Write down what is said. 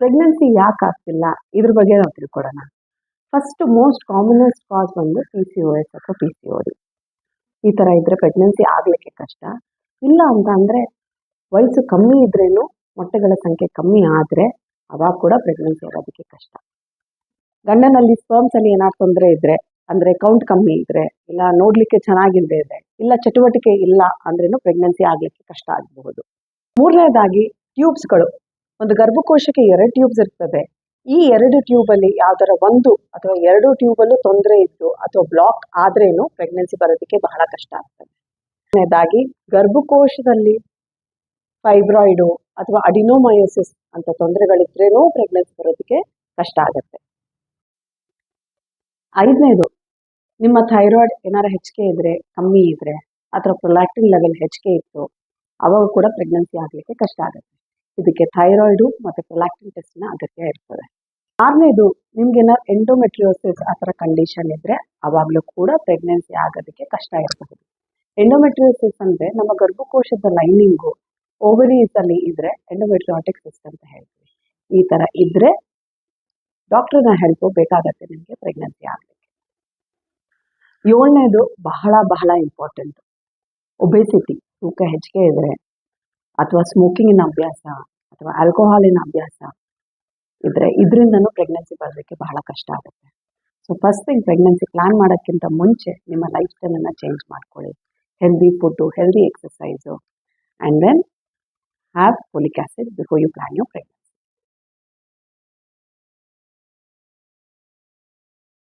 Pregnancy ಯಾಕೆ ಆಗ್ತಿಲ್ಲ ಇದ್ರ ಬಗ್ಗೆ ನಾವು ತಿಳ್ಕೊಡೋಣ. ಫಸ್ಟ್ ಮೋಸ್ಟ್ ಕಾಮನೆಸ್ಟ್ ಕಾಸ್ ಬಂದು PCOS ಅಥವಾ PCOD. ಈ ಥರ ಇದ್ರೆ ಪ್ರೆಗ್ನೆನ್ಸಿ ಆಗಲಿಕ್ಕೆ ಕಷ್ಟ. ಇಲ್ಲ ಅಂತ ಅಂದರೆ ವಯಸ್ಸು ಕಮ್ಮಿ ಇದ್ರೇನು ಮೊಟ್ಟೆಗಳ ಸಂಖ್ಯೆ ಕಮ್ಮಿ ಆದರೆ ಅವಾಗ ಕೂಡ ಪ್ರೆಗ್ನೆನ್ಸಿ ಆಗೋದಕ್ಕೆ ಕಷ್ಟ. ಗಂಡನಲ್ಲಿ ಸ್ಪರ್ಮ್ಸಲ್ಲಿ ಏನಾದ್ರು ತೊಂದರೆ ಇದ್ದರೆ, ಅಂದರೆ ಕೌಂಟ್ ಕಮ್ಮಿ ಇದ್ದರೆ, ಇಲ್ಲ ನೋಡಲಿಕ್ಕೆ ಚೆನ್ನಾಗಿಲ್ಲದೆ ಇದೆ, ಇಲ್ಲ ಚಟುವಟಿಕೆ ಇಲ್ಲ ಅಂದ್ರೂ ಪ್ರೆಗ್ನೆನ್ಸಿ ಆಗಲಿಕ್ಕೆ ಕಷ್ಟ ಆಗಬಹುದು. ಮೂರನೇದಾಗಿ ಟ್ಯೂಬ್ಸ್ಗಳು. ಒಂದು ಗರ್ಭಕೋಶಕ್ಕೆ 2 ಟ್ಯೂಬ್ಸ್ ಇರ್ತದೆ. ಈ 2 ಟ್ಯೂಬಲ್ಲಿ ಯಾವ್ದಾರ ಒಂದು ಅಥವಾ 2 ಟ್ಯೂಬಲ್ಲೂ ತೊಂದರೆ ಇದ್ದು ಅಥವಾ ಬ್ಲಾಕ್ ಆದ್ರೇನು ಪ್ರೆಗ್ನೆನ್ಸಿ ಬರೋದಕ್ಕೆ ಬಹಳ ಕಷ್ಟ ಆಗ್ತದೆ. ಮೂರನೇದಾಗಿ ಗರ್ಭಕೋಶದಲ್ಲಿ ಫೈಬ್ರಾಯ್ಡು ಅಥವಾ ಅಡಿನೋಮಯೋಸಿಸ್ ಅಂತ ತೊಂದರೆಗಳಿದ್ರೇನೂ ಪ್ರೆಗ್ನೆನ್ಸಿ ಬರೋದಕ್ಕೆ ಕಷ್ಟ ಆಗುತ್ತೆ. 5ನೇದು, ನಿಮ್ಮ ಥೈರಾಯ್ಡ್ ಏನಾರ ಹೆಚ್ಚಿಗೆ ಇದ್ರೆ, ಕಮ್ಮಿ ಇದ್ರೆ ಅಥವಾ ಪ್ರೊಲ್ಯಾಕ್ಟಿನ್ ಲೆವೆಲ್ ಹೆಚ್ಚಿಗೆ ಇತ್ತು, ಅವಾಗ ಕೂಡ ಪ್ರೆಗ್ನೆನ್ಸಿ ಆಗಲಿಕ್ಕೆ ಕಷ್ಟ ಆಗುತ್ತೆ. ಇದಕ್ಕೆ ಥೈರಾಯ್ಡು ಮತ್ತು ಪ್ರೊಲ್ಯಾಕ್ಟಿನ್ ಟೆಸ್ಟ್ನ ಅಗತ್ಯ ಇರ್ತದೆ. 6ನೇದು, ನಿಮ್ಗೇನಾದ್ರು ಎಂಡೋಮೆಟ್ರಿಯೋಸಿಸ್ ಆ ಥರ ಕಂಡೀಷನ್ ಇದ್ರೆ ಅವಾಗಲೂ ಕೂಡ ಪ್ರೆಗ್ನೆನ್ಸಿ ಆಗೋದಕ್ಕೆ ಕಷ್ಟ ಇರಬಹುದು. ಎಂಡೋಮೆಟ್ರಿಯೋಸಿಸ್ ಅಂದರೆ ನಮ್ಮ ಗರ್ಭಕೋಶದ ಲೈನಿಂಗು ಓವರೀಸಲ್ಲಿ ಇದ್ರೆ ಎಂಡೋಮೆಟ್ರಿಯಾಟಿಕ್ ಸಿಸ್ಟ್ ಅಂತ ಹೇಳ್ತೀವಿ. ಈ ಥರ ಇದ್ರೆ ಡಾಕ್ಟರ್ನ ಹೆಲ್ಪು ಬೇಕಾಗತ್ತೆ ನಿಮಗೆ ಪ್ರೆಗ್ನೆನ್ಸಿ ಆಗಲಿಕ್ಕೆ. 7ನೇದು ಬಹಳ ಬಹಳ ಇಂಪಾರ್ಟೆಂಟ್, ಒಬೆಸಿಟಿ. ತೂಕ ಹೆಚ್ಚಿಗೆ ಇದ್ರೆ ಅಥವಾ ಸ್ಮೋಕಿಂಗಿನ ಅಭ್ಯಾಸ ಅಥವಾ ಆಲ್ಕೋಹಾಲಿನ ಅಭ್ಯಾಸ ಇದ್ರೆ ಇದರಿಂದನೂ ಪ್ರೆಗ್ನೆನ್ಸಿ ಬರೋದಕ್ಕೆ ಬಹಳ ಕಷ್ಟ ಆಗುತ್ತೆ. So first thing, pregnancy plan ಮಾಡೋಕ್ಕಿಂತ ಮುಂಚೆ ನಿಮ್ಮ ಲೈಫ್ ಸ್ಟೈಲನ್ನು ಚೇಂಜ್ ಮಾಡ್ಕೊಳ್ಳಿ. Healthy food, healthy exercise, and then have folic acid before you plan your pregnancy.